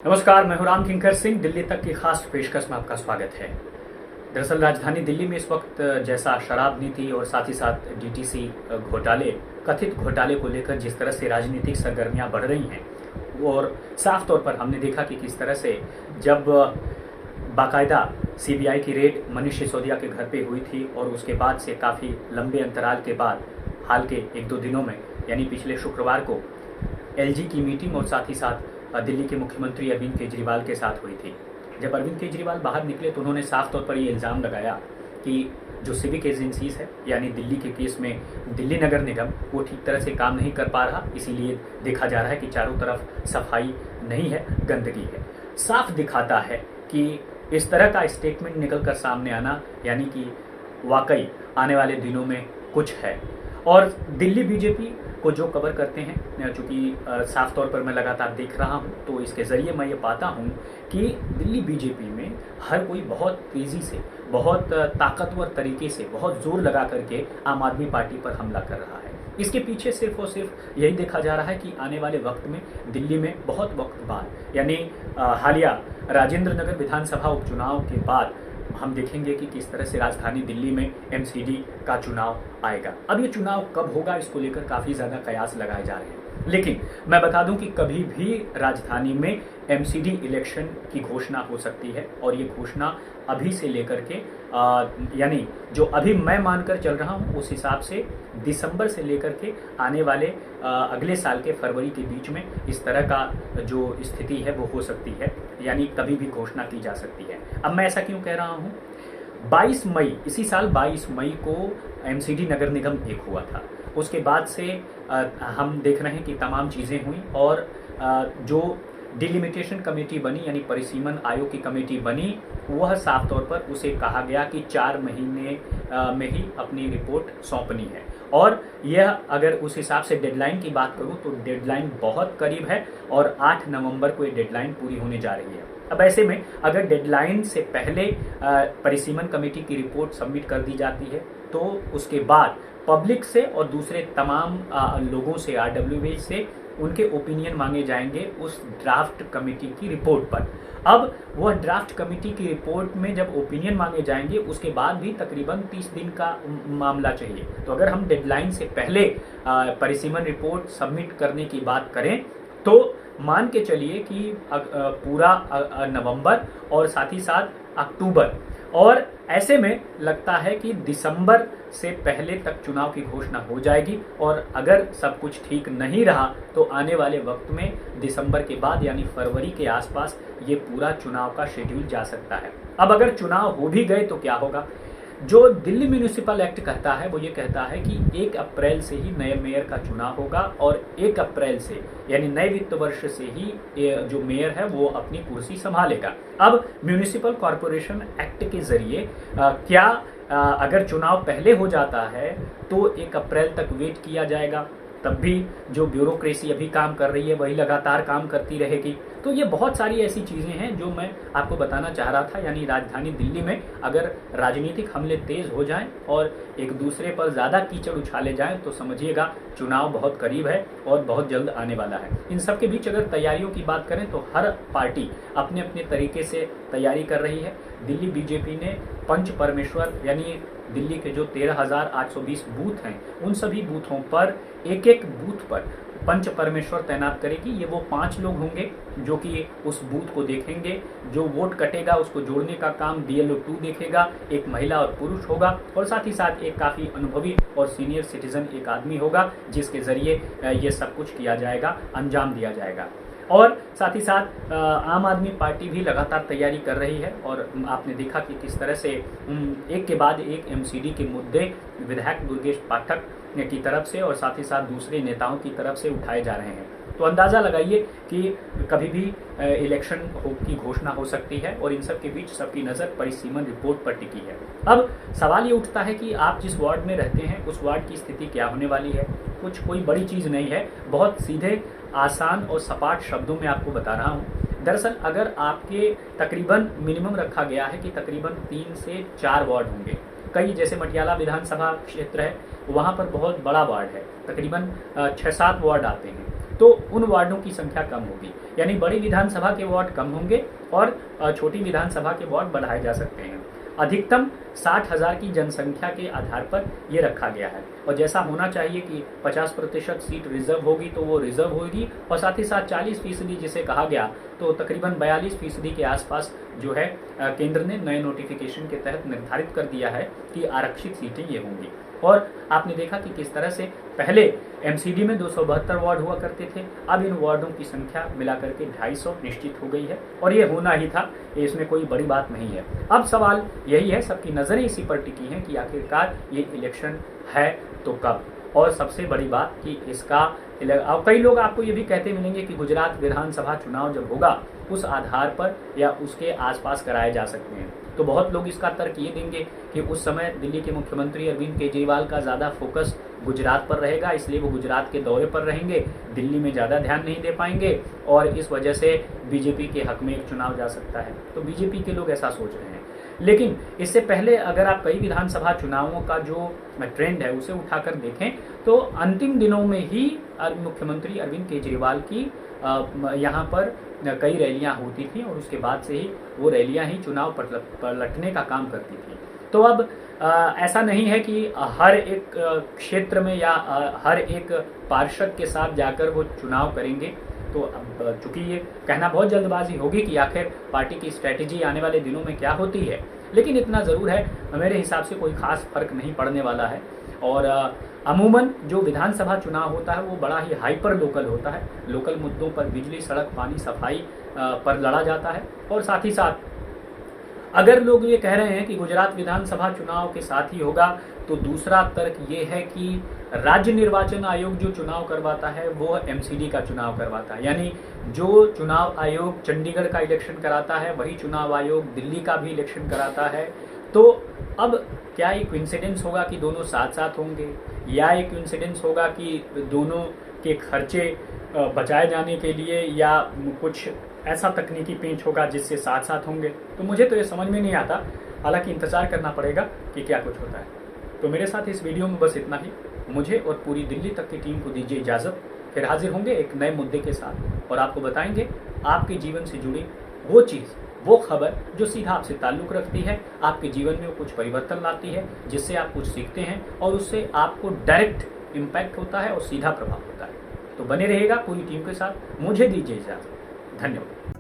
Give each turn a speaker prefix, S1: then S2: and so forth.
S1: नमस्कार, मैं हूं राम किंकर सिंह। दिल्ली तक की खास पेशकश में आपका स्वागत है। दरअसल राजधानी दिल्ली में इस वक्त जैसा शराब नीति और साथ ही साथ डीटीसी घोटाले, कथित घोटाले को लेकर जिस तरह से राजनीतिक सरगर्मियां बढ़ रही हैं और साफ तौर पर हमने देखा कि किस तरह से जब बाकायदा सीबीआई की रेड मनीष सिसोदिया के घर पे हुई थी और उसके बाद से काफ़ी लंबे अंतराल के बाद हाल के एक दो दिनों में यानी पिछले शुक्रवार को एलजी की मीटिंग और साथ ही साथ दिल्ली के मुख्यमंत्री अरविंद केजरीवाल के साथ हुई थी। जब अरविंद केजरीवाल बाहर निकले तो उन्होंने साफ तौर पर ये इल्ज़ाम लगाया कि जो सिविक एजेंसीज है यानी दिल्ली के केस में दिल्ली नगर निगम वो ठीक तरह से काम नहीं कर पा रहा, इसीलिए देखा जा रहा है कि चारों तरफ सफाई नहीं है, गंदगी है। साफ दिखाता है कि इस तरह का स्टेटमेंट निकल कर सामने आना यानी कि वाकई आने वाले दिनों में कुछ है। और दिल्ली बीजेपी को जो कवर करते हैं, चूँकि साफ तौर पर मैं लगातार देख रहा हूं, तो इसके ज़रिए मैं ये पाता हूं कि दिल्ली बीजेपी में हर कोई बहुत तेज़ी से, बहुत ताकतवर तरीके से, बहुत जोर लगा करके आम आदमी पार्टी पर हमला कर रहा है। इसके पीछे सिर्फ और सिर्फ यही देखा जा रहा है कि आने वाले वक्त में दिल्ली में बहुत वक्त बाद यानी हालिया राजेंद्र नगर विधानसभा उपचुनाव के बाद हम देखेंगे कि किस तरह से राजधानी दिल्ली में एमसीडी का चुनाव आएगा। अब ये चुनाव कब होगा इसको लेकर काफ़ी ज़्यादा कयास लगाए जा रहे हैं, लेकिन मैं बता दूं कि कभी भी राजधानी में एमसीडी इलेक्शन की घोषणा हो सकती है और ये घोषणा अभी से लेकर के यानी जो अभी मैं मानकर चल रहा हूँ उस हिसाब से दिसंबर से लेकर के आने वाले अगले साल के फरवरी के बीच में इस तरह का जो स्थिति है वो हो सकती है, यानी कभी भी घोषणा की जा सकती है। अब मैं ऐसा क्यों कह रहा हूँ? 22 मई इसी साल 22 मई को एमसीडी नगर निगम एक हुआ था। उसके बाद से हम देख रहे हैं कि तमाम चीज़ें हुई और जो डिलिमिटेशन कमेटी बनी यानी परिसीमन आयोग की कमेटी बनी, वह साफ तौर पर उसे कहा गया कि 4 महीने में ही अपनी रिपोर्ट सौंपनी है। और यह अगर उस हिसाब से डेडलाइन की बात करूं तो डेडलाइन बहुत करीब है और 8 नवंबर को ये डेडलाइन पूरी होने जा रही है। अब ऐसे में अगर डेडलाइन से पहले परिसीमन कमेटी की रिपोर्ट सबमिट कर दी जाती है तो उसके बाद पब्लिक से और दूसरे तमाम लोगों से, आरडब्ल्यूए से उनके ओपिनियन मांगे जाएंगे उस ड्राफ्ट कमेटी की रिपोर्ट पर। अब वह ड्राफ्ट कमेटी की रिपोर्ट में जब ओपिनियन मांगे जाएंगे उसके बाद भी तकरीबन 30 दिन का मामला चाहिए। तो अगर हम डेडलाइन से पहले परिसीमन रिपोर्ट सबमिट करने की बात करें तो मान के चलिए कि पूरा नवंबर और साथ ही साथ अक्टूबर, और ऐसे में लगता है कि दिसंबर से पहले तक चुनाव की घोषणा हो जाएगी। और अगर सब कुछ ठीक नहीं रहा तो आने वाले वक्त में दिसंबर के बाद यानी फरवरी के आसपास ये पूरा चुनाव का शेड्यूल जा सकता है। अब अगर चुनाव हो भी गए तो क्या होगा? जो दिल्ली म्यूनिसिपल एक्ट कहता है वो ये कहता है कि 1 अप्रैल से ही नए मेयर का चुनाव होगा और 1 अप्रैल से यानी नए वित्त वर्ष से ही जो मेयर है वो अपनी कुर्सी संभालेगा। अब म्यूनिसिपल कॉरपोरेशन एक्ट के जरिए क्या अगर चुनाव पहले हो जाता है तो 1 अप्रैल तक वेट किया जाएगा, तब भी जो ब्यूरोक्रेसी अभी काम कर रही है वही लगातार काम करती रहेगी। तो ये बहुत सारी ऐसी चीज़ें हैं जो मैं आपको बताना चाह रहा था। यानी राजधानी दिल्ली में अगर राजनीतिक हमले तेज हो जाएं और एक दूसरे पर ज़्यादा कीचड़ उछाले जाएं तो समझिएगा चुनाव बहुत करीब है और बहुत जल्द आने वाला है। इन सब के बीच अगर तैयारियों की बात करें तो हर पार्टी अपने अपने तरीके से तैयारी कर रही है। दिल्ली बीजेपी ने पंच परमेश्वर यानी दिल्ली के जो 13,820 बूथ हैं उन सभी बूथों पर एक बूथ पर पंच परमेश्वर तैनात करेगी। ये वो 5 लोग होंगे जो कि उस बूथ को देखेंगे, जो वोट कटेगा उसको जोड़ने का काम BLO 2 देखेगा, एक महिला और पुरुष होगा और साथ ही साथ एक काफ़ी अनुभवी और सीनियर सिटीजन एक आदमी होगा जिसके ज़रिए ये सब कुछ किया जाएगा, अंजाम दिया जाएगा। और साथ ही साथ आम आदमी पार्टी भी लगातार तैयारी कर रही है और आपने देखा कि किस तरह से एक के बाद एक एमसीडी के मुद्दे विधायक दुर्गेश पाठक की तरफ से और साथ ही साथ दूसरे नेताओं की तरफ से उठाए जा रहे हैं। तो अंदाज़ा लगाइए कि कभी भी इलेक्शन की घोषणा हो सकती है और इन सब के बीच सबकी नज़र परिसीमन रिपोर्ट पर टिकी है। अब सवाल ये उठता है कि आप जिस वार्ड में रहते हैं उस वार्ड की स्थिति क्या होने वाली है। कोई बड़ी चीज़ नहीं है, बहुत सीधे आसान और सपाट शब्दों में आपको बता रहा हूँ। दरअसल अगर आपके तकरीबन मिनिमम रखा गया है कि तकरीबन 3 से 4 वार्ड होंगे, कई जैसे मटियाला विधानसभा क्षेत्र है वहाँ पर बहुत बड़ा वार्ड है, तकरीबन 6-7 वार्ड आते हैं। तो उन वार्डों की संख्या कम होगी, यानी बड़ी विधानसभा के वार्ड कम होंगे और छोटी विधानसभा के वार्ड बढ़ाए जा सकते हैं। अधिकतम 60,000 की जनसंख्या के आधार पर ये रखा गया है, और जैसा होना चाहिए कि 50% सीट रिजर्व होगी तो वो रिजर्व होगी, और साथ ही साथ 40% जिसे कहा गया तो तकरीबन 42% के आसपास जो है केंद्र ने नए नोटिफिकेशन के तहत निर्धारित कर दिया है कि आरक्षित सीटें ये होंगी। और आपने देखा कि किस तरह से पहले एमसीडी में 272 वार्ड हुआ करते थे, अब इन वार्डों की संख्या मिलाकर के 250 निश्चित हो गई है, और ये होना ही था, इसमें कोई बड़ी बात नहीं है। अब सवाल यही है, सबकी नज़रें इसी पर टिकी हैं कि आखिरकार ये इलेक्शन है तो कब, और सबसे बड़ी बात कि इसका और कई लोग आपको ये भी कहते मिलेंगे कि गुजरात विधानसभा चुनाव जब होगा उस आधार पर या उसके आसपास कराए जा सकते हैं। तो बहुत लोग इसका तर्क ये देंगे कि उस समय दिल्ली के मुख्यमंत्री अरविंद केजरीवाल का ज़्यादा फोकस गुजरात पर रहेगा, इसलिए वो गुजरात के दौरे पर रहेंगे, दिल्ली में ज़्यादा ध्यान नहीं दे पाएंगे, और इस वजह से बीजेपी के हक में एक चुनाव जा सकता है। तो बीजेपी के लोग ऐसा सोच रहे हैं। लेकिन इससे पहले अगर आप कई विधानसभा चुनावों का जो ट्रेंड है उसे उठाकर देखें तो अंतिम दिनों में ही मुख्यमंत्री अरविंद केजरीवाल की यहाँ पर कई रैलियां होती थी, और उसके बाद से ही वो रैलियां ही चुनाव पलटने का काम करती थी। तो अब ऐसा नहीं है कि हर एक क्षेत्र में या हर एक पार्षद के साथ जाकर वो चुनाव करेंगे। तो अब चूंकि ये कहना बहुत जल्दबाजी होगी कि आखिर पार्टी की स्ट्रैटेजी आने वाले दिनों में क्या होती है, लेकिन इतना ज़रूर है मेरे हिसाब से कोई खास फर्क नहीं पड़ने वाला है। और अमूमन जो विधानसभा चुनाव होता है वो बड़ा ही हाइपर लोकल होता है, लोकल मुद्दों पर बिजली, सड़क, पानी, सफाई पर लड़ा जाता है। और साथ ही साथ अगर लोग ये कह रहे हैं कि गुजरात विधानसभा चुनाव के साथ ही होगा, तो दूसरा तर्क ये है कि राज्य निर्वाचन आयोग जो चुनाव करवाता है वो एमसीडी का चुनाव करवाता है, यानी जो चुनाव आयोग चंडीगढ़ का इलेक्शन कराता है वही चुनाव आयोग दिल्ली का भी इलेक्शन कराता है। तो अब क्या एक कोइंसिडेंस होगा कि दोनों साथ साथ होंगे, या एक कोइंसिडेंस होगा कि दोनों के खर्चे बचाए जाने के लिए या कुछ ऐसा तकनीकी पेंच होगा जिससे साथ साथ होंगे? तो मुझे तो ये समझ में नहीं आता, हालांकि इंतजार करना पड़ेगा कि क्या कुछ होता है। तो मेरे साथ इस वीडियो में बस इतना ही। मुझे और पूरी दिल्ली तक की टीम को दीजिए इजाज़त। फिर हाजिर होंगे एक नए मुद्दे के साथ, और आपको बताएंगे आपके जीवन से जुड़ी वो चीज़, वो खबर जो सीधा आपसे ताल्लुक़ रखती है, आपके जीवन में कुछ परिवर्तन लाती है, जिससे आप कुछ सीखते हैं और उससे आपको डायरेक्ट इम्पैक्ट होता है और सीधा प्रभाव होता है। तो बने रहेगा पूरी टीम के साथ। मुझे दीजिए इजाज़त। धन्यवाद।